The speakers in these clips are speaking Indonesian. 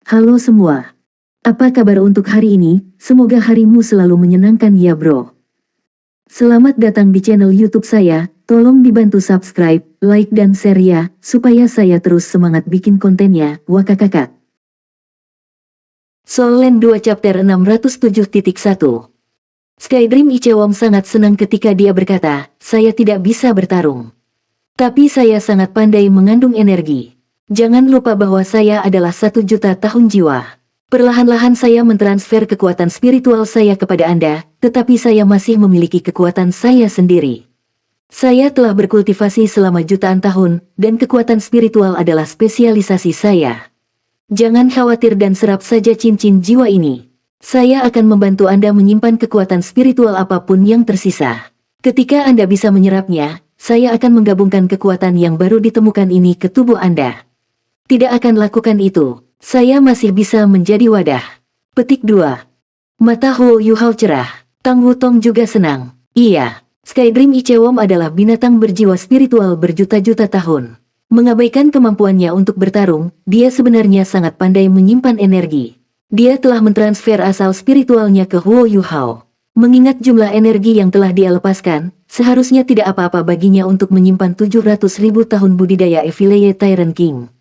Halo semua. Apa kabar untuk hari ini? Semoga harimu selalu menyenangkan ya bro. Selamat datang di channel YouTube saya. Tolong dibantu subscribe, like dan share ya, supaya saya terus semangat bikin kontennya. Wakakakak. Soul Land 2 Chapter 607.1. Skydream Ichewon sangat senang ketika dia berkata, saya tidak bisa bertarung. Tapi saya sangat pandai mengandung energi. Jangan lupa bahwa saya adalah 1 juta tahun jiwa. Perlahan-lahan saya mentransfer kekuatan spiritual saya kepada Anda, tetapi saya masih memiliki kekuatan saya sendiri. Saya telah berkultivasi selama jutaan tahun, dan kekuatan spiritual adalah spesialisasi saya. Jangan khawatir dan serap saja cincin jiwa ini. Saya akan membantu Anda menyimpan kekuatan spiritual apapun yang tersisa. Ketika Anda bisa menyerapnya, saya akan menggabungkan kekuatan yang baru ditemukan ini ke tubuh Anda. Tidak akan lakukan itu. Saya masih bisa menjadi wadah. Petik 2. Mata Huo Yuhao cerah. Tang Wutong juga senang. Iya, Skydream Ichewon adalah binatang berjiwa spiritual berjuta-juta tahun. Mengabaikan kemampuannya untuk bertarung, dia sebenarnya sangat pandai menyimpan energi. Dia telah mentransfer asal spiritualnya ke Huo Yuhao. Mengingat jumlah energi yang telah dia lepaskan, seharusnya tidak apa-apa baginya untuk menyimpan 700.000 tahun budidaya Affiliate Tyrant King.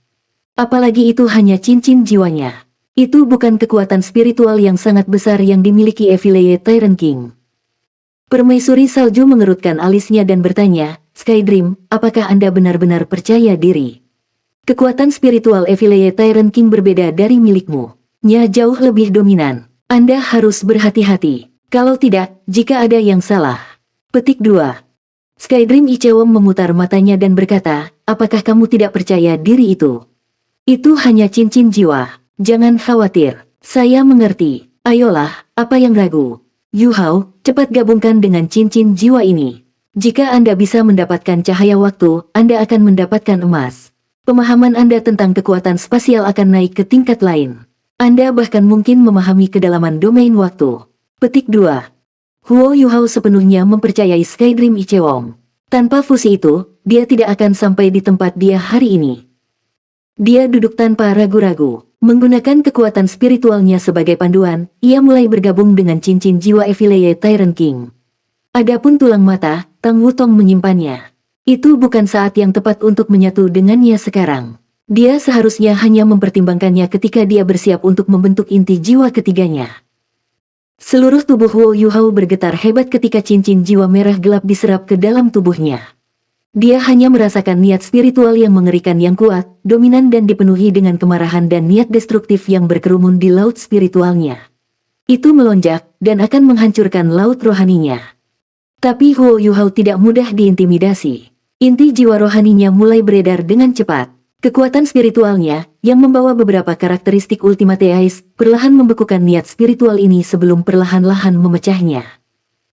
Apalagi itu hanya cincin jiwanya. Itu bukan kekuatan spiritual yang sangat besar yang dimiliki Affiliate Tyrant King. Permaisuri salju mengerutkan alisnya dan bertanya, Skydream, apakah Anda benar-benar percaya diri? Kekuatan spiritual Affiliate Tyrant King berbeda dari milikmu. Nya jauh lebih dominan. Anda harus berhati-hati. Kalau tidak, jika ada yang salah. Petik 2. Skydream Ichewon memutar matanya dan berkata, apakah kamu tidak percaya diri itu? Itu hanya cincin jiwa. Jangan khawatir. Saya mengerti. Ayolah, apa yang ragu? Yuhao, cepat gabungkan dengan cincin jiwa ini. Jika Anda bisa mendapatkan cahaya waktu, Anda akan mendapatkan emas. Pemahaman Anda tentang kekuatan spasial akan naik ke tingkat lain. Anda bahkan mungkin memahami kedalaman domain waktu. Petik 2. Huo Yuhao sepenuhnya mempercayai Skydream Ichewon. Tanpa fusi itu, dia tidak akan sampai di tempat dia hari ini. Dia duduk tanpa ragu-ragu. Menggunakan kekuatan spiritualnya sebagai panduan, ia mulai bergabung dengan cincin jiwa Affiliate Tyrant King. Adapun tulang mata, Tang Wutong menyimpannya. Itu bukan saat yang tepat untuk menyatu dengannya sekarang. Dia seharusnya hanya mempertimbangkannya ketika dia bersiap untuk membentuk inti jiwa ketiganya. Seluruh tubuh Huo Yuhao bergetar hebat ketika cincin jiwa merah gelap diserap ke dalam tubuhnya. Dia hanya merasakan niat spiritual yang mengerikan yang kuat, dominan dan dipenuhi dengan kemarahan dan niat destruktif yang berkerumun di laut spiritualnya. Itu melonjak, dan akan menghancurkan laut rohaninya. Tapi Huo Yuhao tidak mudah diintimidasi. Inti jiwa rohaninya mulai beredar dengan cepat. Kekuatan spiritualnya, yang membawa beberapa karakteristik Ultimate Ice, perlahan membekukan niat spiritual ini sebelum perlahan-lahan memecahnya.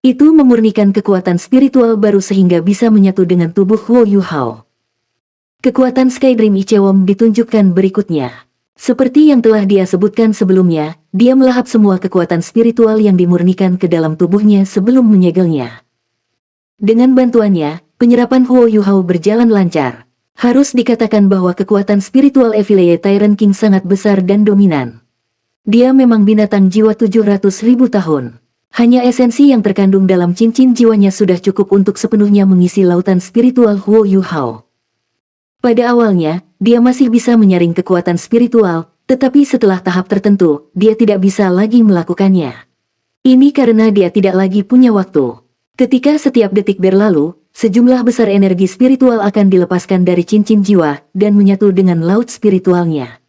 Itu memurnikan kekuatan spiritual baru sehingga bisa menyatu dengan tubuh Huo Yuhao. Kekuatan Skydream Ichewon ditunjukkan berikutnya. Seperti yang telah dia sebutkan sebelumnya, dia melahap semua kekuatan spiritual yang dimurnikan ke dalam tubuhnya sebelum menyegelnya. Dengan bantuannya, penyerapan Huo Yuhao berjalan lancar. Harus dikatakan bahwa kekuatan spiritual Affiliate Tyrant King sangat besar dan dominan. Dia memang binatang jiwa 700.000 tahun. Hanya esensi yang terkandung dalam cincin jiwanya sudah cukup untuk sepenuhnya mengisi lautan spiritual Huo Yuhao. Pada awalnya, dia masih bisa menyaring kekuatan spiritual, tetapi setelah tahap tertentu, dia tidak bisa lagi melakukannya. Ini karena dia tidak lagi punya waktu. Ketika setiap detik berlalu, sejumlah besar energi spiritual akan dilepaskan dari cincin jiwa, dan menyatu dengan laut spiritualnya.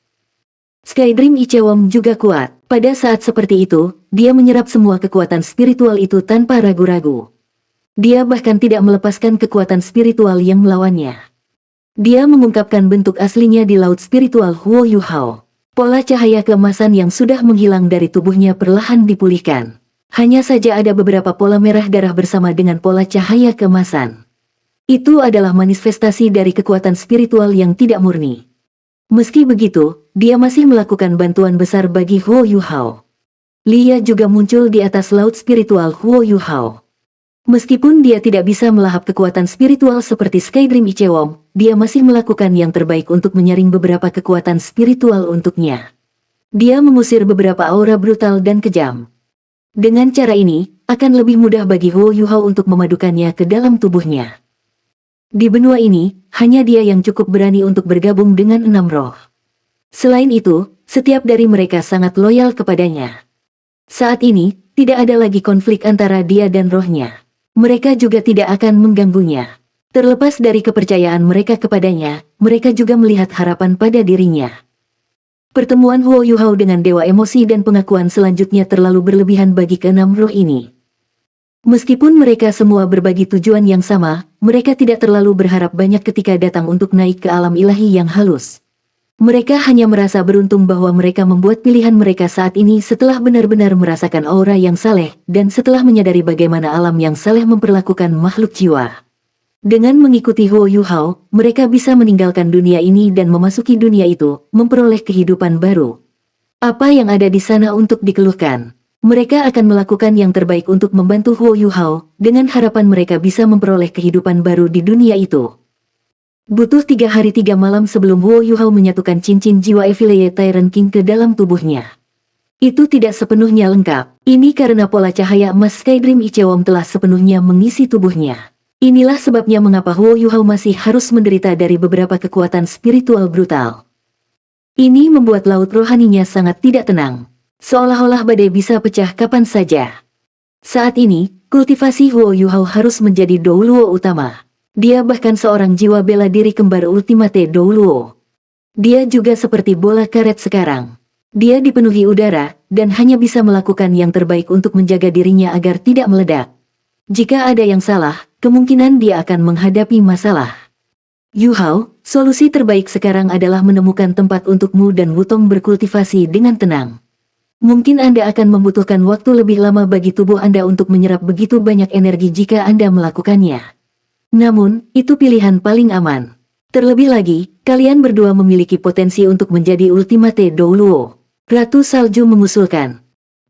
Skydream Ichewon juga kuat. Pada saat seperti itu, dia menyerap semua kekuatan spiritual itu tanpa ragu-ragu. Dia bahkan tidak melepaskan kekuatan spiritual yang melawannya. Dia mengungkapkan bentuk aslinya di laut spiritual Huo Yuhao. Pola cahaya keemasan yang sudah menghilang dari tubuhnya perlahan dipulihkan. Hanya saja ada beberapa pola merah darah bersama dengan pola cahaya keemasan. Itu adalah manifestasi dari kekuatan spiritual yang tidak murni. Meski begitu, dia masih melakukan bantuan besar bagi Huo Yuhao. Lia juga muncul di atas laut spiritual Huo Yuhao. Meskipun dia tidak bisa melahap kekuatan spiritual seperti Skydream Ichewon, dia masih melakukan yang terbaik untuk menyaring beberapa kekuatan spiritual untuknya. Dia mengusir beberapa aura brutal dan kejam. Dengan cara ini, akan lebih mudah bagi Huo Yuhao untuk memadukannya ke dalam tubuhnya. Di benua ini, hanya dia yang cukup berani untuk bergabung dengan 6 roh. Selain itu, setiap dari mereka sangat loyal kepadanya. Saat ini, tidak ada lagi konflik antara dia dan rohnya. Mereka juga tidak akan mengganggunya. Terlepas dari kepercayaan mereka kepadanya, mereka juga melihat harapan pada dirinya. Pertemuan Huo Yuhao dengan Dewa Emosi dan pengakuan selanjutnya terlalu berlebihan bagi keenam roh ini. Meskipun mereka semua berbagi tujuan yang sama, mereka tidak terlalu berharap banyak ketika datang untuk naik ke alam ilahi yang halus. Mereka hanya merasa beruntung bahwa mereka membuat pilihan mereka saat ini setelah benar-benar merasakan aura yang saleh, dan setelah menyadari bagaimana alam yang saleh memperlakukan makhluk jiwa. Dengan mengikuti Huo Yuhao, mereka bisa meninggalkan dunia ini dan memasuki dunia itu, memperoleh kehidupan baru. Apa yang ada di sana untuk dikeluhkan? Mereka akan melakukan yang terbaik untuk membantu Huo Yuhao, dengan harapan mereka bisa memperoleh kehidupan baru di dunia itu. Butuh 3 hari 3 malam sebelum Huo Yuhao menyatukan cincin jiwa Evil Tyrant King ke dalam tubuhnya. Itu tidak sepenuhnya lengkap. Ini karena pola cahaya emas Skydream Ichewom telah sepenuhnya mengisi tubuhnya. Inilah sebabnya mengapa Huo Yuhao masih harus menderita dari beberapa kekuatan spiritual brutal. Ini membuat laut rohaninya sangat tidak tenang. Seolah-olah badai bisa pecah kapan saja. Saat ini, kultivasi Huo Yuhao harus menjadi Douluo utama. Dia bahkan seorang jiwa bela diri kembar ultimate Douluo. Dia juga seperti bola karet sekarang. Dia dipenuhi udara, dan hanya bisa melakukan yang terbaik untuk menjaga dirinya agar tidak meledak. Jika ada yang salah, kemungkinan dia akan menghadapi masalah. Yuhao, solusi terbaik sekarang adalah menemukan tempat untukmu dan Wutong berkultivasi dengan tenang. Mungkin Anda akan membutuhkan waktu lebih lama bagi tubuh Anda untuk menyerap begitu banyak energi jika Anda melakukannya. Namun, itu pilihan paling aman. Terlebih lagi, kalian berdua memiliki potensi untuk menjadi Ultimate Douluo. Ratu Salju mengusulkan.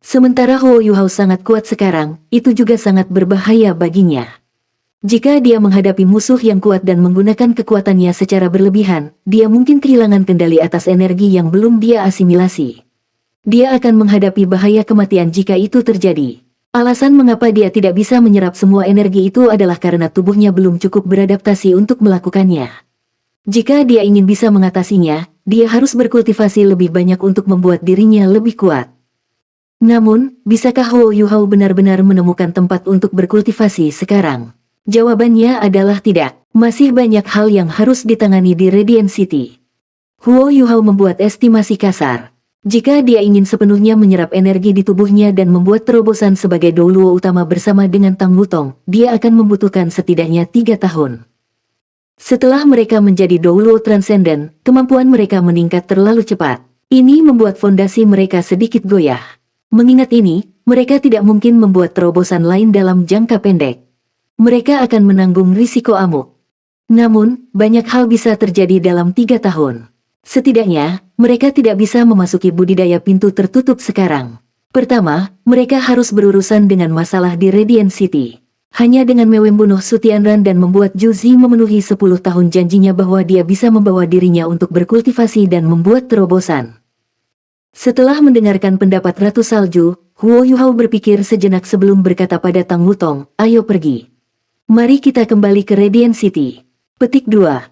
Sementara Huo Yuhao sangat kuat sekarang, itu juga sangat berbahaya baginya. Jika dia menghadapi musuh yang kuat dan menggunakan kekuatannya secara berlebihan, dia mungkin kehilangan kendali atas energi yang belum dia asimilasi. Dia akan menghadapi bahaya kematian jika itu terjadi. Alasan mengapa dia tidak bisa menyerap semua energi itu adalah karena tubuhnya belum cukup beradaptasi untuk melakukannya. Jika dia ingin bisa mengatasinya, dia harus berkultivasi lebih banyak untuk membuat dirinya lebih kuat. Namun, bisakah Huo Yuhao benar-benar menemukan tempat untuk berkultivasi sekarang? Jawabannya adalah tidak. Masih banyak hal yang harus ditangani di Radiant City. Huo Yuhao membuat estimasi kasar. Jika dia ingin sepenuhnya menyerap energi di tubuhnya dan membuat terobosan sebagai Douluo utama bersama dengan Tang Wutong, dia akan membutuhkan setidaknya 3 tahun. Setelah mereka menjadi Douluo Transcendent, kemampuan mereka meningkat terlalu cepat. Ini membuat fondasi mereka sedikit goyah. Mengingat ini, mereka tidak mungkin membuat terobosan lain dalam jangka pendek. Mereka akan menanggung risiko amuk. Namun, banyak hal bisa terjadi dalam 3 tahun. Setidaknya, mereka tidak bisa memasuki budidaya pintu tertutup sekarang. Pertama, mereka harus berurusan dengan masalah di Radiant City. Hanya dengan membunuh Sutianran dan membuat Juzi memenuhi 10 tahun janjinya bahwa dia bisa membawa dirinya untuk berkultivasi dan membuat terobosan. Setelah mendengarkan pendapat Ratu Salju, Huo Yuhao berpikir sejenak sebelum berkata pada Tang Wutong, "Ayo pergi. Mari kita kembali ke Radiant City." Petik 2.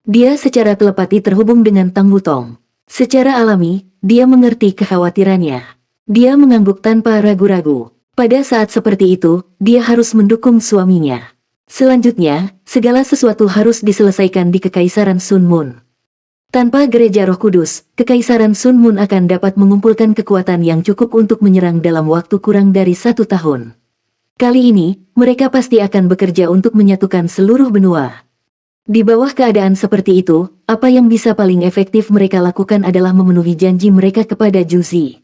Dia secara telepati terhubung dengan Tang Wutong. Secara alami, dia mengerti kekhawatirannya. Dia mengangguk tanpa ragu-ragu. Pada saat seperti itu, dia harus mendukung suaminya. Selanjutnya, segala sesuatu harus diselesaikan di Kekaisaran Sun Moon. Tanpa Gereja Roh Kudus, Kekaisaran Sun Moon akan dapat mengumpulkan kekuatan yang cukup untuk menyerang dalam waktu kurang dari 1 tahun. Kali ini, mereka pasti akan bekerja untuk menyatukan seluruh benua. Di bawah keadaan seperti itu, apa yang bisa paling efektif mereka lakukan adalah memenuhi janji mereka kepada Juzi.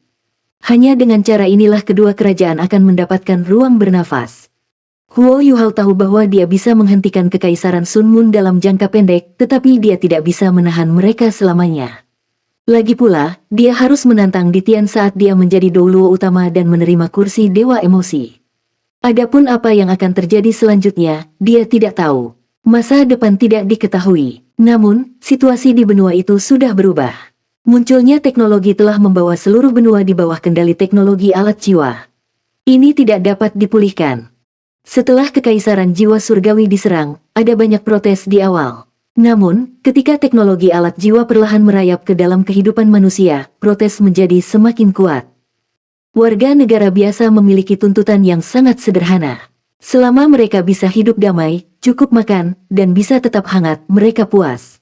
Hanya dengan cara inilah kedua kerajaan akan mendapatkan ruang bernafas. Huo Yuhao tahu bahwa dia bisa menghentikan Kekaisaran Sun Moon dalam jangka pendek, tetapi dia tidak bisa menahan mereka selamanya. Lagi pula, dia harus menantang Ditian saat dia menjadi Douluo utama dan menerima kursi Dewa Emosi. Adapun apa yang akan terjadi selanjutnya, dia tidak tahu. Masa depan tidak diketahui. Namun, situasi di benua itu sudah berubah. Munculnya teknologi telah membawa seluruh benua di bawah kendali teknologi alat jiwa. Ini tidak dapat dipulihkan. Setelah kekaisaran jiwa surgawi diserang, ada banyak protes di awal. Namun, ketika teknologi alat jiwa perlahan merayap ke dalam kehidupan manusia, protes menjadi semakin kuat. Warga negara biasa memiliki tuntutan yang sangat sederhana. Selama mereka bisa hidup damai, cukup makan, dan bisa tetap hangat, mereka puas.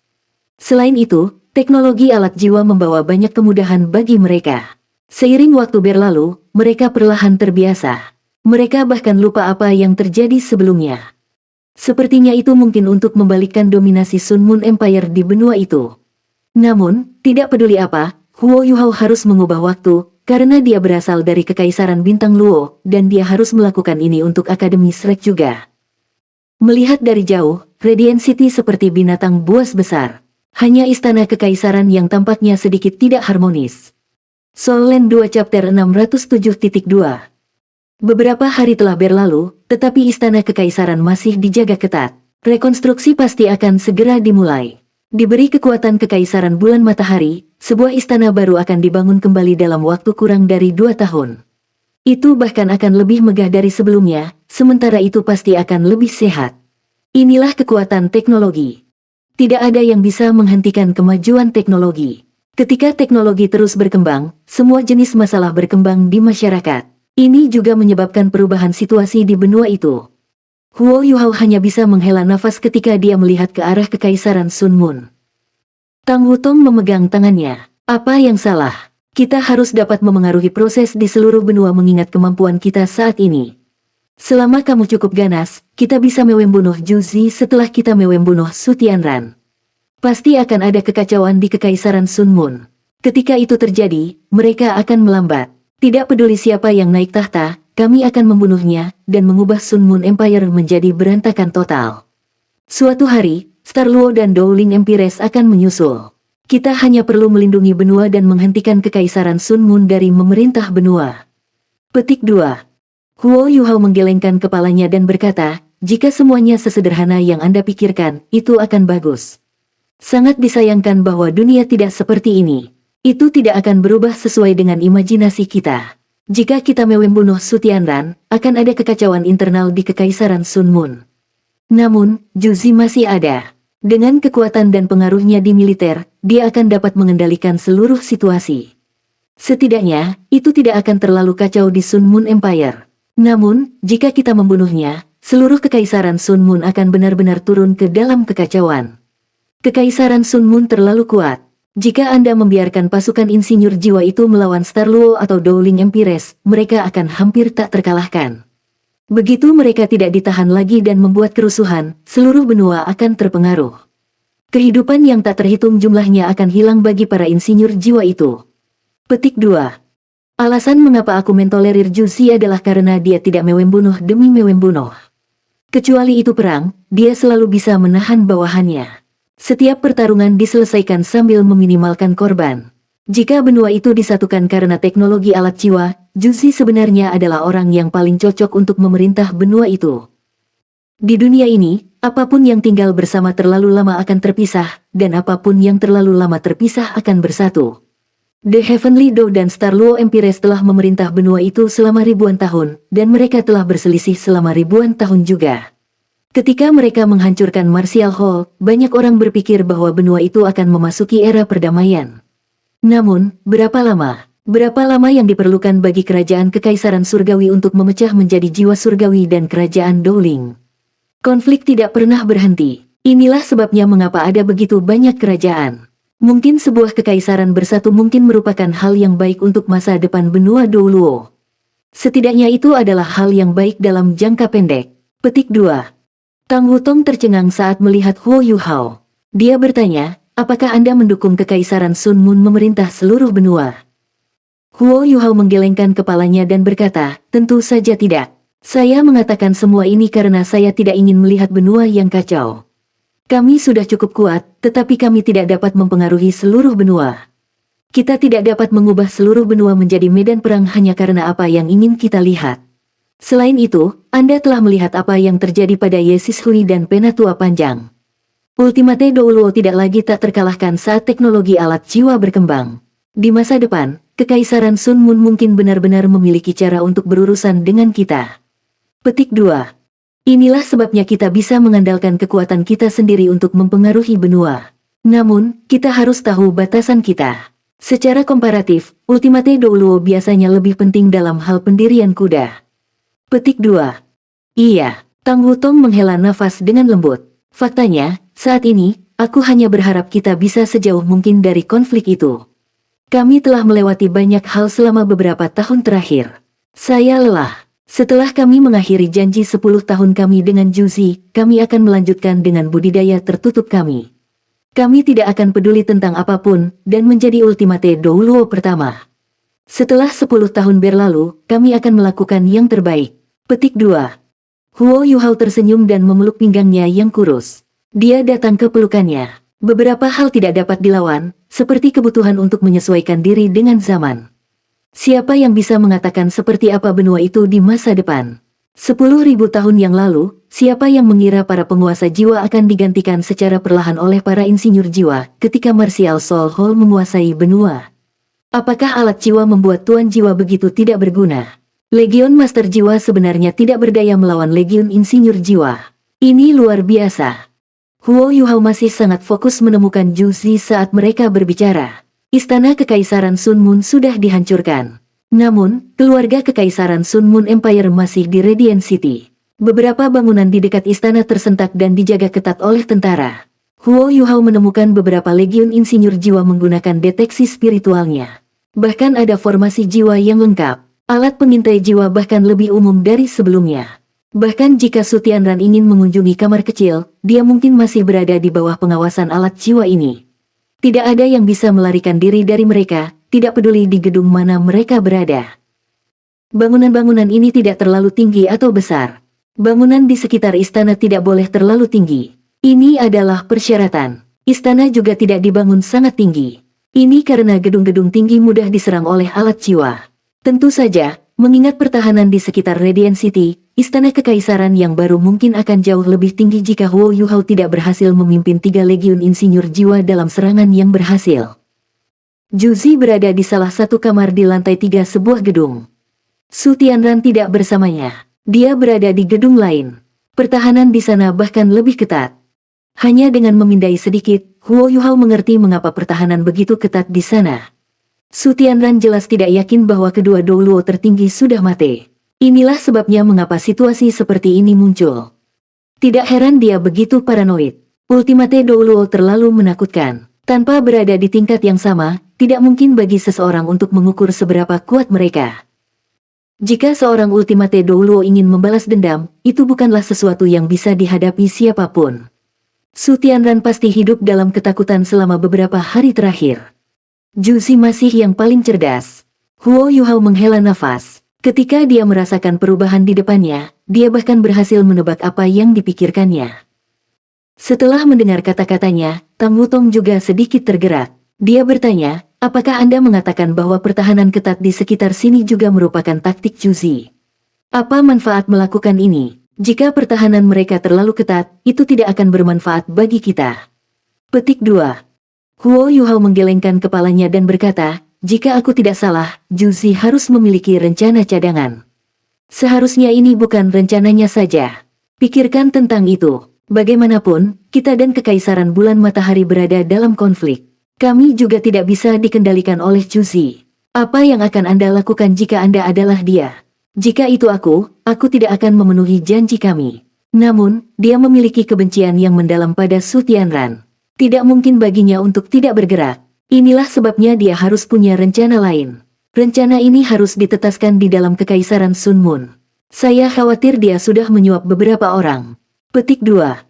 Selain itu, teknologi alat jiwa membawa banyak kemudahan bagi mereka. Seiring waktu berlalu, mereka perlahan terbiasa. Mereka bahkan lupa apa yang terjadi sebelumnya. Sepertinya itu mungkin untuk membalikkan dominasi Sun Moon Empire di benua itu. Namun, tidak peduli apa, Huo Yuhao harus mengubah waktu, karena dia berasal dari Kekaisaran Bintang Luo, dan dia harus melakukan ini untuk Akademi Shrek juga. Melihat dari jauh, Radiant City seperti binatang buas besar. Hanya istana kekaisaran yang tampaknya sedikit tidak harmonis. Soul Land 2 Chapter 607.2. Beberapa hari telah berlalu, tetapi istana kekaisaran masih dijaga ketat. Rekonstruksi pasti akan segera dimulai. Diberi kekuatan kekaisaran bulan matahari, sebuah istana baru akan dibangun kembali dalam waktu kurang dari 2 tahun. Itu bahkan akan lebih megah dari sebelumnya, sementara itu pasti akan lebih sehat. Inilah kekuatan teknologi. Tidak ada yang bisa menghentikan kemajuan teknologi. Ketika teknologi terus berkembang, semua jenis masalah berkembang di masyarakat. Ini juga menyebabkan perubahan situasi di benua itu. Huo Yuhao hanya bisa menghela nafas ketika dia melihat ke arah Kekaisaran Sun Moon. Tang Wutong memegang tangannya. Apa yang salah? Kita harus dapat memengaruhi proses di seluruh benua mengingat kemampuan kita saat ini. Selama kamu cukup ganas, kita bisa membunuh Juzi setelah kita membunuh Su Tianran. Pasti akan ada kekacauan di Kekaisaran Sun Moon. Ketika itu terjadi, mereka akan melambat. Tidak peduli siapa yang naik tahta, kami akan membunuhnya, dan mengubah Sun Moon Empire menjadi berantakan total. Suatu hari, Star Luo dan Dowling Empires akan menyusul. Kita hanya perlu melindungi benua dan menghentikan Kekaisaran Sun Moon dari memerintah benua. Petik 2. Huo Yuhao menggelengkan kepalanya dan berkata, jika semuanya sesederhana yang Anda pikirkan, itu akan bagus. Sangat disayangkan bahwa dunia tidak seperti ini. Itu tidak akan berubah sesuai dengan imajinasi kita. Jika kita membunuh Su Tianran, akan ada kekacauan internal di Kekaisaran Sun Moon. Namun, Juzi masih ada. Dengan kekuatan dan pengaruhnya di militer, dia akan dapat mengendalikan seluruh situasi. Setidaknya, itu tidak akan terlalu kacau di Sun Moon Empire. Namun, jika kita membunuhnya, seluruh Kekaisaran Sun Moon akan benar-benar turun ke dalam kekacauan. Kekaisaran Sun Moon terlalu kuat. Jika Anda membiarkan pasukan insinyur jiwa itu melawan Star Luo atau Dowling Empires, mereka akan hampir tak terkalahkan. Begitu mereka tidak ditahan lagi dan membuat kerusuhan, seluruh benua akan terpengaruh. Kehidupan yang tak terhitung jumlahnya akan hilang bagi para insinyur jiwa itu. Petik 2. Alasan mengapa aku mentolerir Juzi adalah karena dia tidak membunuh demi membunuh. Kecuali itu perang, dia selalu bisa menahan bawahannya. Setiap pertarungan diselesaikan sambil meminimalkan korban. Jika benua itu disatukan karena teknologi alat jiwa, Juzi sebenarnya adalah orang yang paling cocok untuk memerintah benua itu. Di dunia ini, apapun yang tinggal bersama terlalu lama akan terpisah, dan apapun yang terlalu lama terpisah akan bersatu. The Heavenly Door dan Star Luo Empires telah memerintah benua itu selama ribuan tahun, dan mereka telah berselisih selama ribuan tahun juga. Ketika mereka menghancurkan Martial Hall, banyak orang berpikir bahwa benua itu akan memasuki era perdamaian. Namun, berapa lama? Berapa lama yang diperlukan bagi kerajaan Kekaisaran Surgawi untuk memecah menjadi jiwa surgawi dan kerajaan Dowling? Konflik tidak pernah berhenti. Inilah sebabnya mengapa ada begitu banyak kerajaan. Mungkin sebuah kekaisaran bersatu mungkin merupakan hal yang baik untuk masa depan benua Doluo. Setidaknya itu adalah hal yang baik dalam jangka pendek. Petik 2. Tang Wutong tercengang saat melihat Huo Yuhao. Dia bertanya, apakah Anda mendukung Kekaisaran Sun Moon memerintah seluruh benua? Huo Yuhao menggelengkan kepalanya dan berkata, tentu saja tidak. Saya mengatakan semua ini karena saya tidak ingin melihat benua yang kacau. Kami sudah cukup kuat, tetapi kami tidak dapat mempengaruhi seluruh benua. Kita tidak dapat mengubah seluruh benua menjadi medan perang hanya karena apa yang ingin kita lihat. Selain itu, Anda telah melihat apa yang terjadi pada Yesis Hui dan Penatua Panjang. Ultimate Douluo tidak lagi tak terkalahkan saat teknologi alat jiwa berkembang. Di masa depan, Kekaisaran Sun Moon mungkin benar-benar memiliki cara untuk berurusan dengan kita. Petik 2. Inilah sebabnya kita bisa mengandalkan kekuatan kita sendiri untuk mempengaruhi benua. Namun, kita harus tahu batasan kita. Secara komparatif, Ultimate Douluo biasanya lebih penting dalam hal pendirian kuda. Petik 2. Iya, Tang Wutong menghela nafas dengan lembut. Faktanya, saat ini, aku hanya berharap kita bisa sejauh mungkin dari konflik itu. Kami telah melewati banyak hal selama beberapa tahun terakhir. Saya lelah. Setelah kami mengakhiri janji 10 tahun kami dengan Juzi, kami akan melanjutkan dengan budidaya tertutup kami. Kami tidak akan peduli tentang apapun, dan menjadi Ultimate Douluo pertama. Setelah 10 tahun berlalu, kami akan melakukan yang terbaik. Petik 2. Huo Yuhao tersenyum dan memeluk pinggangnya yang kurus. Dia datang ke pelukannya. Beberapa hal tidak dapat dilawan, seperti kebutuhan untuk menyesuaikan diri dengan zaman. Siapa yang bisa mengatakan seperti apa benua itu di masa depan? 10.000 tahun yang lalu, siapa yang mengira para penguasa jiwa akan digantikan secara perlahan oleh para insinyur jiwa ketika Martial Soul Hall menguasai benua? Apakah alat jiwa membuat tuan jiwa begitu tidak berguna? Legion Master Jiwa sebenarnya tidak berdaya melawan Legion Insinyur Jiwa. Ini luar biasa. Huo Yuhao masih sangat fokus menemukan Juzi saat mereka berbicara. Istana Kekaisaran Sun Moon sudah dihancurkan. Namun, keluarga Kekaisaran Sun Moon Empire masih di Radiant City. Beberapa bangunan di dekat istana tersentak dan dijaga ketat oleh tentara. Huo Yuhao menemukan beberapa Legion Insinyur Jiwa menggunakan deteksi spiritualnya. Bahkan ada formasi jiwa yang lengkap. Alat pengintai jiwa bahkan lebih umum dari sebelumnya. Bahkan jika Su Tianran ingin mengunjungi kamar kecil, dia mungkin masih berada di bawah pengawasan alat jiwa ini. Tidak ada yang bisa melarikan diri dari mereka, tidak peduli di gedung mana mereka berada. Bangunan-bangunan ini tidak terlalu tinggi atau besar. Bangunan di sekitar istana tidak boleh terlalu tinggi. Ini adalah persyaratan. Istana juga tidak dibangun sangat tinggi. Ini karena gedung-gedung tinggi mudah diserang oleh alat jiwa. Tentu saja, mengingat pertahanan di sekitar Radiant City, istana kekaisaran yang baru mungkin akan jauh lebih tinggi jika Huo Yuhao tidak berhasil memimpin 3 Legiun Insinyur Jiwa dalam serangan yang berhasil. Juzi berada di salah satu kamar di lantai 3 sebuah gedung. Su Tianran tidak bersamanya. Dia berada di gedung lain. Pertahanan di sana bahkan lebih ketat. Hanya dengan memindai sedikit, Huo Yuhao mengerti mengapa pertahanan begitu ketat di sana. Su Tianran jelas tidak yakin bahwa kedua Douluo tertinggi sudah mati. Inilah sebabnya mengapa situasi seperti ini muncul. Tidak heran dia begitu paranoid. Ultimate Douluo terlalu menakutkan. Tanpa berada di tingkat yang sama, tidak mungkin bagi seseorang untuk mengukur seberapa kuat mereka. Jika seorang Ultimate Douluo ingin membalas dendam, itu bukanlah sesuatu yang bisa dihadapi siapapun. Su Tianran pasti hidup dalam ketakutan selama beberapa hari terakhir. Juzi masih yang paling cerdas. Huo Yuhao menghela nafas. Ketika dia merasakan perubahan di depannya, dia bahkan berhasil menebak apa yang dipikirkannya. Setelah mendengar kata-katanya, Tang Wutong juga sedikit tergerak. Dia bertanya, apakah Anda mengatakan bahwa pertahanan ketat di sekitar sini juga merupakan taktik Juzi? Apa manfaat melakukan ini? Jika pertahanan mereka terlalu ketat, itu tidak akan bermanfaat bagi kita. Petik 2. Huo Yuhao menggelengkan kepalanya dan berkata, jika aku tidak salah, Juzi harus memiliki rencana cadangan. Seharusnya ini bukan rencananya saja. Pikirkan tentang itu. Bagaimanapun, kita dan Kekaisaran Bulan Matahari berada dalam konflik. Kami juga tidak bisa dikendalikan oleh Juzi. Apa yang akan Anda lakukan jika Anda adalah dia? Jika itu aku tidak akan memenuhi janji kami. Namun, dia memiliki kebencian yang mendalam pada Su Tianran. Tidak mungkin baginya untuk tidak bergerak. Inilah sebabnya dia harus punya rencana lain. Rencana ini harus ditetaskan di dalam Kekaisaran Sun Moon. Saya khawatir dia sudah menyuap beberapa orang. Petik 2.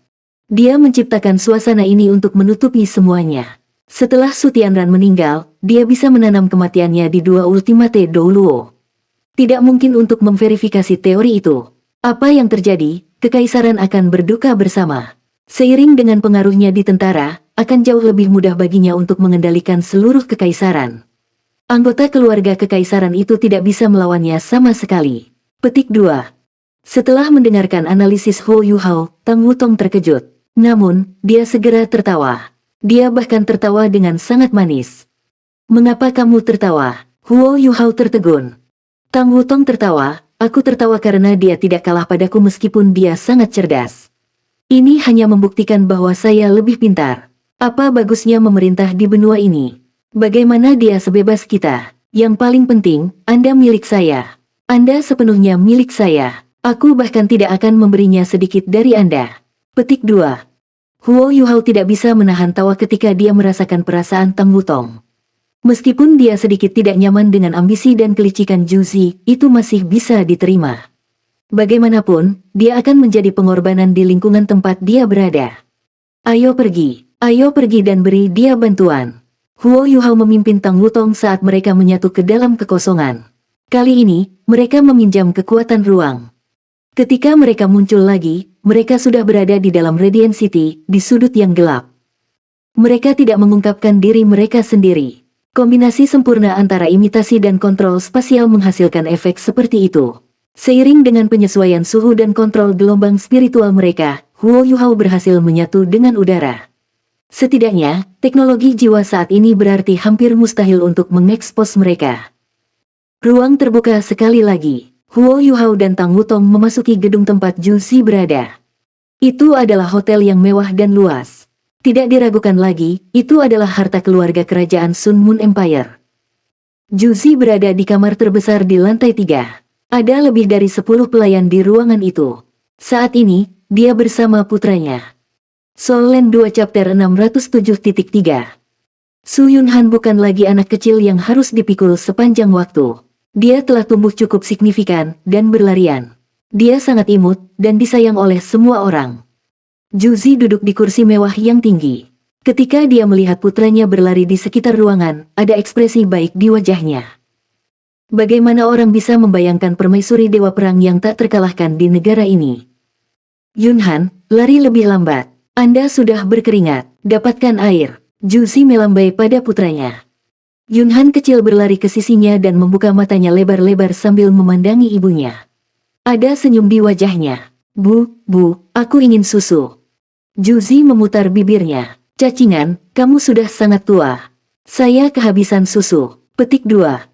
Dia menciptakan suasana ini untuk menutupi semuanya. Setelah Su Tianran meninggal, dia bisa menanam kematiannya di 2 Ultimate Douluo. Tidak mungkin untuk memverifikasi teori itu. Apa yang terjadi, Kekaisaran akan berduka bersama. Seiring dengan pengaruhnya di tentara, akan jauh lebih mudah baginya untuk mengendalikan seluruh kekaisaran. Anggota keluarga kekaisaran itu tidak bisa melawannya sama sekali. Petik 2. Setelah mendengarkan analisis Huo Yuhao, Tang Wutong terkejut. Namun, dia segera tertawa. Dia bahkan tertawa dengan sangat manis. Mengapa kamu tertawa? Huo Yuhao tertegun. Tang Wutong tertawa, aku tertawa karena dia tidak kalah padaku meskipun dia sangat cerdas. Ini hanya membuktikan bahwa saya lebih pintar. Apa bagusnya memerintah di benua ini? Bagaimana dia sebebas kita? Yang paling penting, Anda milik saya. Anda sepenuhnya milik saya. Aku bahkan tidak akan memberinya sedikit dari Anda. Petik 2. Huo Yuhao tidak bisa menahan tawa ketika dia merasakan perasaan Tang Wutong. Meskipun dia sedikit tidak nyaman dengan ambisi dan kelicikan Juzi, itu masih bisa diterima. Bagaimanapun, dia akan menjadi pengorbanan di lingkungan tempat dia berada. Ayo pergi dan beri dia bantuan. Huo Yuhao memimpin Tang Wutong saat mereka menyatu ke dalam kekosongan. Kali ini, mereka meminjam kekuatan ruang. Ketika mereka muncul lagi, mereka sudah berada di dalam Radiant City, di sudut yang gelap. Mereka tidak mengungkapkan diri mereka sendiri. Kombinasi sempurna antara imitasi dan kontrol spasial menghasilkan efek seperti itu. Seiring dengan penyesuaian suhu dan kontrol gelombang spiritual mereka, Huo Yuhao berhasil menyatu dengan udara. Setidaknya, teknologi jiwa saat ini berarti hampir mustahil untuk mengekspos mereka. Ruang terbuka sekali lagi. Huo Yuhao dan Tang Wutong memasuki gedung tempat Juzi berada. Itu adalah hotel yang mewah dan luas. Tidak diragukan lagi, itu adalah harta keluarga kerajaan Sun Moon Empire. Juzi berada di kamar terbesar di lantai 3. Ada lebih dari 10 pelayan di ruangan itu. Saat ini, dia bersama putranya. Soul Land 2 Chapter 607.3. Su Yunhan bukan lagi anak kecil yang harus dipikul sepanjang waktu. Dia telah tumbuh cukup signifikan dan berlarian. Dia sangat imut dan disayang oleh semua orang. Juzi duduk di kursi mewah yang tinggi. Ketika dia melihat putranya berlari di sekitar ruangan, ada ekspresi baik di wajahnya. Bagaimana orang bisa membayangkan permaisuri dewa perang yang tak terkalahkan di negara ini? Yunhan, lari lebih lambat. Anda sudah berkeringat. Dapatkan air. Juzi melambai pada putranya. Yunhan kecil berlari ke sisinya dan membuka matanya lebar-lebar sambil memandangi ibunya. Ada senyum di wajahnya. Bu, aku ingin susu. Juzi memutar bibirnya. Cacingan, kamu sudah sangat tua. Saya kehabisan susu. Petik 2.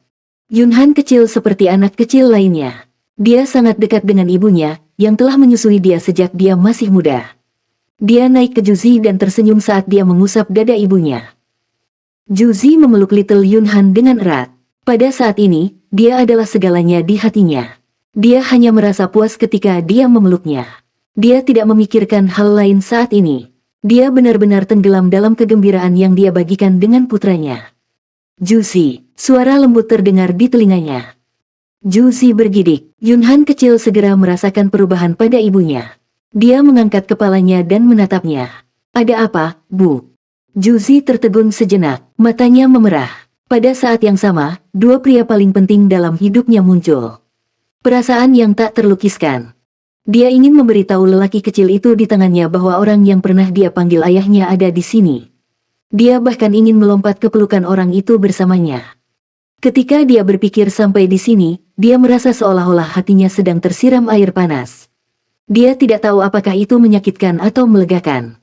Yunhan kecil seperti anak kecil lainnya. Dia sangat dekat dengan ibunya, yang telah menyusui dia sejak dia masih muda. Dia naik ke Juzi dan tersenyum saat dia mengusap dada ibunya. Juzi memeluk Little Yunhan dengan erat. Pada saat ini, dia adalah segalanya di hatinya. Dia hanya merasa puas ketika dia memeluknya. Dia tidak memikirkan hal lain saat ini. Dia benar-benar tenggelam dalam kegembiraan yang dia bagikan dengan putranya. Juzi, suara lembut terdengar di telinganya. Juzi bergidik. Yunhan kecil segera merasakan perubahan pada ibunya. Dia mengangkat kepalanya dan menatapnya. Ada apa, Bu? Juzi tertegun sejenak, matanya memerah. Pada saat yang sama, dua pria paling penting dalam hidupnya muncul. Perasaan yang tak terlukiskan. Dia ingin memberitahu lelaki kecil itu di tangannya bahwa orang yang pernah dia panggil ayahnya ada di sini. Dia bahkan ingin melompat ke pelukan orang itu bersamanya. Ketika dia berpikir sampai di sini, dia merasa seolah-olah hatinya sedang tersiram air panas. Dia tidak tahu apakah itu menyakitkan atau melegakan.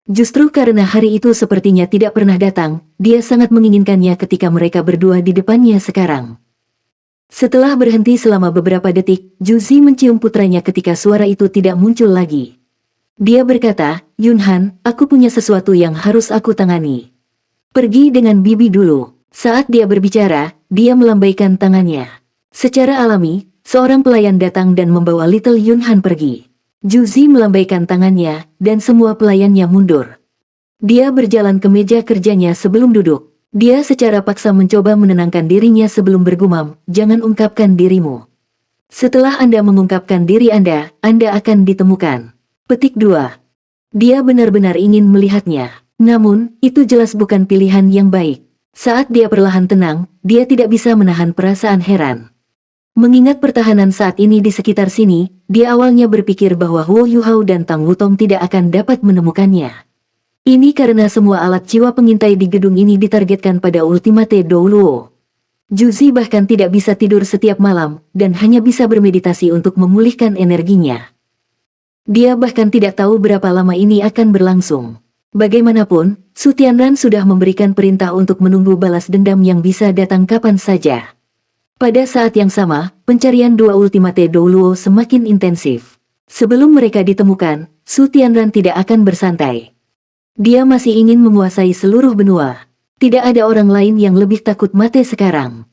Justru karena hari itu sepertinya tidak pernah datang, dia sangat menginginkannya ketika mereka berdua di depannya sekarang. Setelah berhenti selama beberapa detik, Juzi mencium putranya ketika suara itu tidak muncul lagi. Dia berkata, Yunhan, aku punya sesuatu yang harus aku tangani. Pergi dengan bibi dulu. Saat dia berbicara, dia melambaikan tangannya. Secara alami, seorang pelayan datang dan membawa Little Yunhan pergi. Juzi melambaikan tangannya, dan semua pelayannya mundur. Dia berjalan ke meja kerjanya sebelum duduk. Dia secara paksa mencoba menenangkan dirinya sebelum bergumam, jangan ungkapkan dirimu. Setelah Anda mengungkapkan diri Anda akan ditemukan. Petik 2. Dia benar-benar ingin melihatnya. Namun, itu jelas bukan pilihan yang baik. Saat dia perlahan tenang, dia tidak bisa menahan perasaan heran. Mengingat pertahanan saat ini di sekitar sini, dia awalnya berpikir bahwa Huo Yuhao dan Tang Wutong tidak akan dapat menemukannya. Ini karena semua alat jiwa pengintai di gedung ini ditargetkan pada Ultimate Douluo. Juzi bahkan tidak bisa tidur setiap malam, dan hanya bisa bermeditasi untuk memulihkan energinya. Dia bahkan tidak tahu berapa lama ini akan berlangsung. Bagaimanapun, Su Tianran sudah memberikan perintah untuk menunggu balas dendam yang bisa datang kapan saja. Pada saat yang sama, pencarian dua Ultimate Douluo semakin intensif. Sebelum mereka ditemukan, Su Tianran tidak akan bersantai. Dia masih ingin menguasai seluruh benua. Tidak ada orang lain yang lebih takut mati sekarang.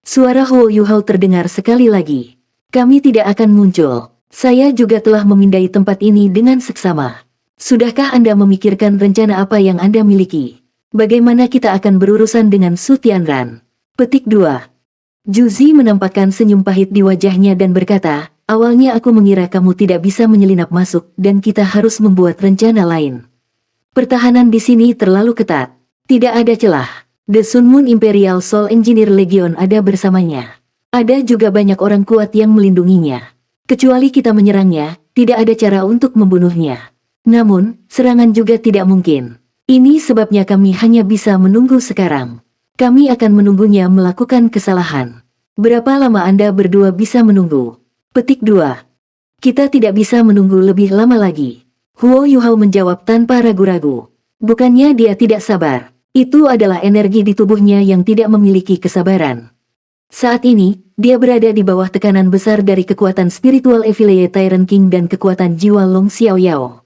Suara Huo Yuhao terdengar sekali lagi. Kami tidak akan muncul. Saya juga telah memindai tempat ini dengan seksama. Sudahkah Anda memikirkan rencana apa yang Anda miliki? Bagaimana kita akan berurusan dengan Su Tianran? Petik 2. Juzi menampakkan senyum pahit di wajahnya dan berkata, awalnya aku mengira kamu tidak bisa menyelinap masuk dan kita harus membuat rencana lain. Pertahanan di sini terlalu ketat. Tidak ada celah. The Sun Moon Imperial Soul Engineer Legion ada bersamanya. Ada juga banyak orang kuat yang melindunginya. Kecuali kita menyerangnya, tidak ada cara untuk membunuhnya. Namun, serangan juga tidak mungkin. Ini sebabnya kami hanya bisa menunggu sekarang. Kami akan menunggunya melakukan kesalahan. Berapa lama Anda berdua bisa menunggu? Petik 2. Kita tidak bisa menunggu lebih lama lagi. Huo Yuhao menjawab tanpa ragu-ragu. Bukannya dia tidak sabar. Itu adalah energi di tubuhnya yang tidak memiliki kesabaran. Saat ini, dia berada di bawah tekanan besar dari kekuatan spiritual affiliate Tyrant King dan kekuatan jiwa Long Xiaoyao.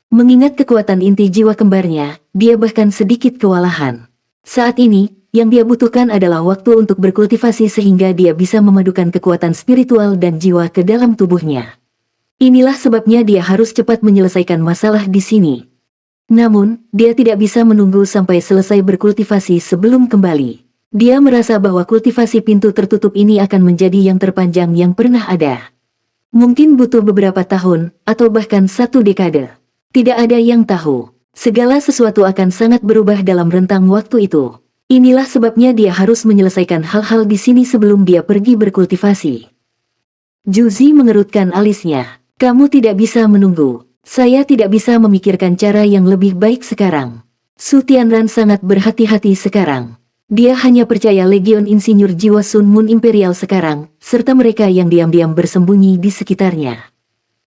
Mengingat kekuatan inti jiwa kembarnya, dia bahkan sedikit kewalahan. Saat ini, yang dia butuhkan adalah waktu untuk berkultivasi sehingga dia bisa memadukan kekuatan spiritual dan jiwa ke dalam tubuhnya. Inilah sebabnya dia harus cepat menyelesaikan masalah di sini. Namun, dia tidak bisa menunggu sampai selesai berkultivasi sebelum kembali. Dia merasa bahwa kultivasi pintu tertutup ini akan menjadi yang terpanjang yang pernah ada. Mungkin butuh beberapa tahun, atau bahkan 1 dekade. Tidak ada yang tahu. Segala sesuatu akan sangat berubah dalam rentang waktu itu. Inilah sebabnya dia harus menyelesaikan hal-hal di sini sebelum dia pergi berkultivasi. Juzi mengerutkan alisnya. Kamu tidak bisa menunggu. Saya tidak bisa memikirkan cara yang lebih baik sekarang. Su Tianran sangat berhati-hati sekarang. Dia hanya percaya Legion Insinyur Jiwa Sun Moon Imperial sekarang, serta mereka yang diam-diam bersembunyi di sekitarnya.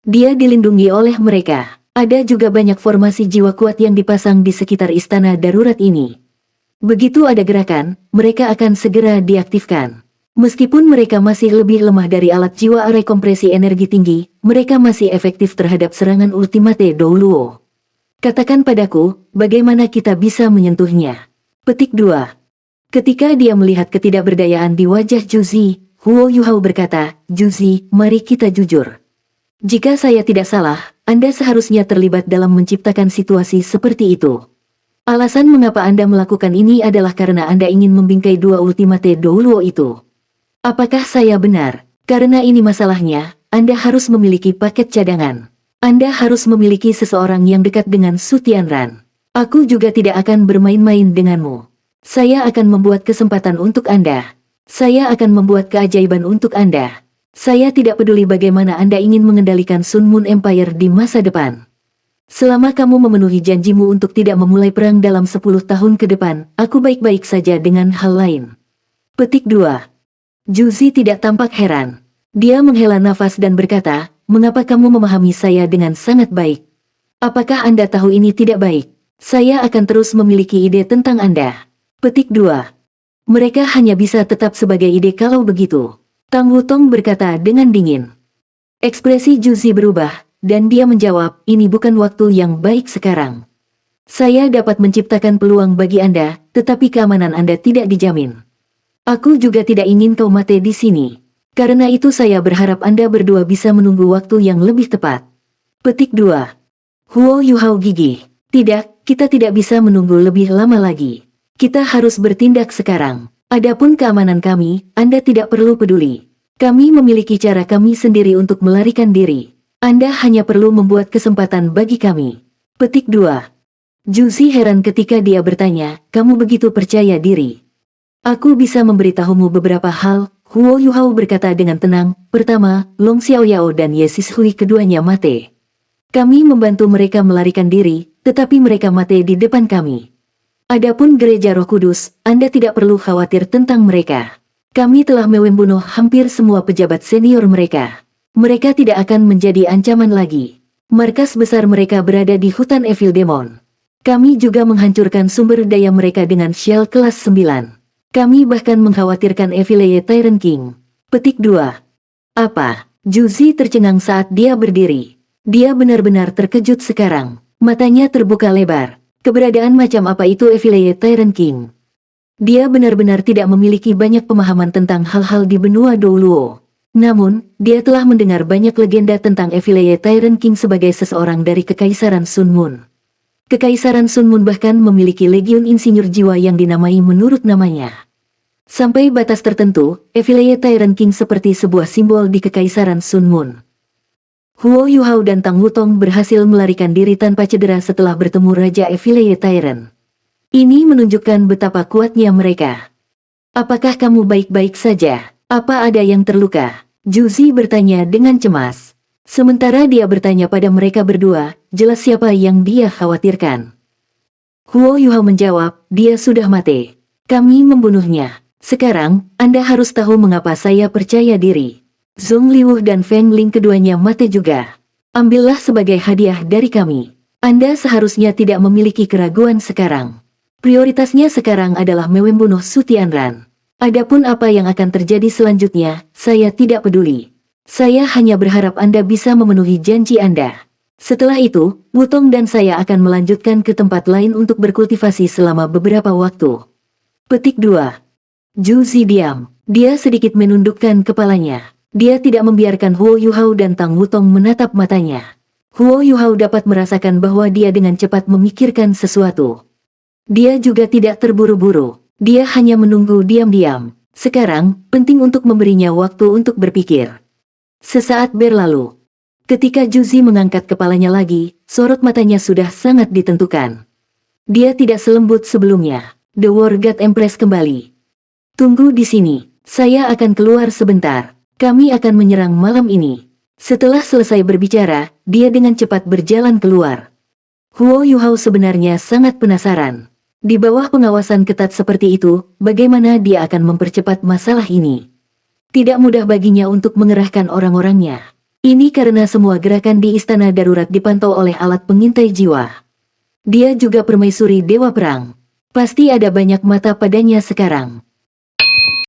Dia dilindungi oleh mereka. Ada juga banyak formasi jiwa kuat yang dipasang di sekitar istana darurat ini. Begitu ada gerakan, mereka akan segera diaktifkan. Meskipun mereka masih lebih lemah dari alat jiwa rekompresi energi tinggi, mereka masih efektif terhadap serangan Ultimate Douluo. Katakan padaku, bagaimana kita bisa menyentuhnya? Petik 2. Ketika dia melihat ketidakberdayaan di wajah Juzi, Huo Yuhao berkata, Juzi, mari kita jujur. Jika saya tidak salah, Anda seharusnya terlibat dalam menciptakan situasi seperti itu. Alasan mengapa Anda melakukan ini adalah karena Anda ingin membingkai dua Ultimate Douluo itu. Apakah saya benar? Karena ini masalahnya, Anda harus memiliki paket cadangan. Anda harus memiliki seseorang yang dekat dengan Su Tianran. Aku juga tidak akan bermain-main denganmu. Saya akan membuat kesempatan untuk Anda. Saya akan membuat keajaiban untuk Anda. Saya tidak peduli bagaimana Anda ingin mengendalikan Sun Moon Empire di masa depan. Selama kamu memenuhi janjimu untuk tidak memulai perang dalam 10 tahun ke depan, aku baik-baik saja dengan hal lain. Petik 2. Juzi tidak tampak heran. Dia menghela nafas dan berkata, mengapa kamu memahami saya dengan sangat baik? Apakah Anda tahu ini tidak baik? Saya akan terus memiliki ide tentang Anda. Petik 2. Mereka hanya bisa tetap sebagai ide kalau begitu. Tang Wutong berkata dengan dingin. Ekspresi Juzi berubah, dan dia menjawab, ini bukan waktu yang baik sekarang. Saya dapat menciptakan peluang bagi Anda, tetapi keamanan Anda tidak dijamin. Aku juga tidak ingin kau mati di sini. Karena itu saya berharap Anda berdua bisa menunggu waktu yang lebih tepat. Petik 2. Huo Yuhao gigih. Tidak, kita tidak bisa menunggu lebih lama lagi. Kita harus bertindak sekarang. Adapun keamanan kami, Anda tidak perlu peduli. Kami memiliki cara kami sendiri untuk melarikan diri. Anda hanya perlu membuat kesempatan bagi kami. Petik 2. Juzi heran ketika dia bertanya, kamu begitu percaya diri? Aku bisa memberitahumu beberapa hal, Huo Yuhao berkata dengan tenang. Pertama, Long Xiaoyao dan Ye Sishui keduanya mati. Kami membantu mereka melarikan diri, tetapi mereka mati di depan kami. Adapun Gereja Roh Kudus, Anda tidak perlu khawatir tentang mereka. Kami telah membunuh hampir semua pejabat senior mereka. Mereka tidak akan menjadi ancaman lagi. Markas besar mereka berada di hutan Evil Demon. Kami juga menghancurkan sumber daya mereka dengan shell kelas 9. Kami bahkan mengkhawatirkan Evil Tyrant King. Petik 2. Apa? Juzi tercengang saat dia berdiri. Dia benar-benar terkejut sekarang. Matanya terbuka lebar. Keberadaan macam apa itu Evil Tyrant King? Dia benar-benar tidak memiliki banyak pemahaman tentang hal-hal di benua Douluo. Namun, dia telah mendengar banyak legenda tentang Evil Tyrant King sebagai seseorang dari Kekaisaran Sun Moon. Kekaisaran Sun Moon bahkan memiliki legiun insinyur jiwa yang dinamai menurut namanya. Sampai batas tertentu, Evil Tyrant King seperti sebuah simbol di Kekaisaran Sun Moon. Huo Yuhao dan Tang Wutong berhasil melarikan diri tanpa cedera setelah bertemu Raja Evil Tyrant. Ini menunjukkan betapa kuatnya mereka. Apakah kamu baik-baik saja? Apa ada yang terluka? Juzi bertanya dengan cemas. Sementara dia bertanya pada mereka berdua, jelas siapa yang dia khawatirkan. Huo Yuhao menjawab, dia sudah mati. Kami membunuhnya. Sekarang, Anda harus tahu mengapa saya percaya diri. Zhong Liwu dan Feng Ling keduanya mati juga. Ambillah sebagai hadiah dari kami. Anda seharusnya tidak memiliki keraguan sekarang. Prioritasnya sekarang adalah membunuh Su Tianran. Adapun apa yang akan terjadi selanjutnya, saya tidak peduli. Saya hanya berharap Anda bisa memenuhi janji Anda. Setelah itu, Wutong dan saya akan melanjutkan ke tempat lain untuk berkultivasi selama beberapa waktu. Petik 2. Juzi diam. Dia sedikit menundukkan kepalanya. Dia tidak membiarkan Huo Yuhao dan Tang Wutong menatap matanya. Huo Yuhao dapat merasakan bahwa dia dengan cepat memikirkan sesuatu. Dia juga tidak terburu-buru. Dia hanya menunggu diam-diam. Sekarang, penting untuk memberinya waktu untuk berpikir. Sesaat berlalu. Ketika Juzi mengangkat kepalanya lagi, sorot matanya sudah sangat ditentukan. Dia tidak selembut sebelumnya. The War God Empress kembali. Tunggu di sini. Saya akan keluar sebentar. Kami akan menyerang malam ini. Setelah selesai berbicara, dia dengan cepat berjalan keluar. Huo Yuhao sebenarnya sangat penasaran. Di bawah pengawasan ketat seperti itu, bagaimana dia akan mempercepat masalah ini? Tidak mudah baginya untuk mengerahkan orang-orangnya. Ini karena semua gerakan di istana darurat dipantau oleh alat pengintai jiwa. Dia juga permaisuri Dewa Perang. Pasti ada banyak mata padanya sekarang.